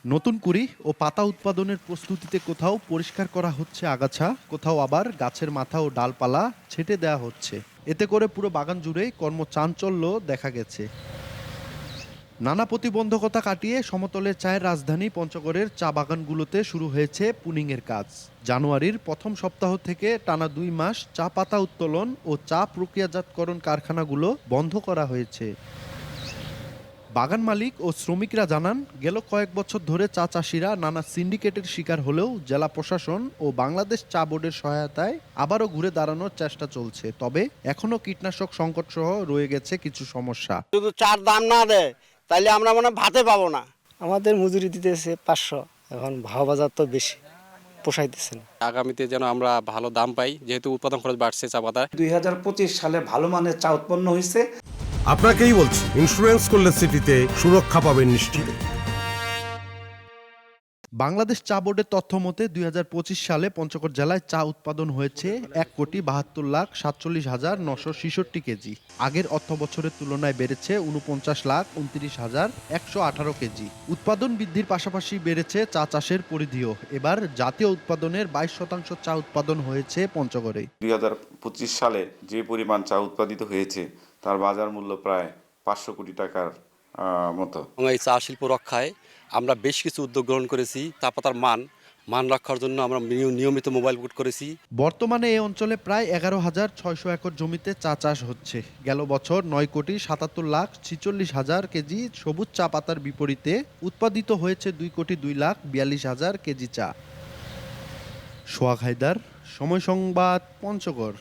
নতুন কুড়ি ও পাতা উৎপাদনের প্রস্তুতিতে কোথাও পরিষ্কার করা হচ্ছে আগাছা, কোথাও আবার গাছের মাথা ও ডালপালা ছেঁটে দেওয়া হচ্ছে। এতে করে পুরো বাগান জুড়েই কর্মচাঞ্চল্য দেখা গেছে। নানা প্রতিবন্ধকতা কাটিয়ে সমতলের চায়ের রাজধানী পঞ্চগড়ের চা বাগানগুলোতে শুরু হয়েছে পুনিংয়ের কাজ। জানুয়ারির প্রথম সপ্তাহ থেকে টানা ২ মাস চা পাতা উত্তোলন ও চা প্রক্রিয়াজাতকরণ কারখানাগুলো বন্ধ করা হয়েছে। বাগান মালিক ও শ্রমিকরা জানান, গেল কয়েক বছর ধরে চা চাষিরা নানা সিন্ডিকেটের শিকার হলেও জেলা প্রশাসন ও বাংলাদেশ চা বোর্ডের সহায়তায় আবারও ঘুরে দাঁড়ানোর চেষ্টা চলছে। তবে এখনও কীটনাশক সংকট সহ রয়ে গেছে কিছু সমস্যা। যদি চার দাম না দেয় তাহলে আমরা মনে হয় ভাতে পাবো না। আমাদের মজুরি দিতেছে 500, এখন ভাও বাজার তো বেশি, পোষাইতেছে না। আগামীতে যেন আমরা ভালো দাম পাই, যেহেতু উৎপাদন খরচ বাড়ছে চা পাতার। 2025 সালে ভালো মানের চা উৎপন্ন হয়েছে। আপনাকেই বলছি, ইন্স্যুরেন্স করলে সিটিতে সুরক্ষা পাবেন নিশ্চিতে। বাংলাদেশ চা বোর্ডের তথ্য মতে 2025 সালে পঞ্চগড় জেলায় চা উৎপাদন হয়েছে ১,৭২,৪৭,৯৬৬ কেজি। আগের অর্থ বছরের তুলনায় বেড়েছে ৪৯,২৯,১১৮ কেজি। উৎপাদন বৃদ্ধির পাশাপাশি বেড়েছে চা চাষের পরিধিও। এবার জাতীয় উৎপাদনের 22% চা উৎপাদন হয়েছে পঞ্চগড়ে। 2025 সালে যে পরিমাণ চা উৎপাদিত হয়েছে তার বাজার মূল্য প্রায় 500 কোটি টাকার মতো। এই চা শিল্প রক্ষায় আমরা বেশ কিছু উদ্যোগ গ্রহণ করেছি। চা পাতার মান রক্ষার জন্য আমরা নিয়মিত মোবাইল কোর্ট করেছি। বর্তমানে এই অঞ্চলে প্রায় 11,600 একর জমিতে চা চাষ হচ্ছে। গেল বছর 9,77,46,000 কেজি সবুজ চা পাতার বিপরীতে উৎপাদিত হয়েছে 2,02,42,000 কেজি চা। সোহাগ হায়দার, সময় সংবাদ, পঞ্চগড়।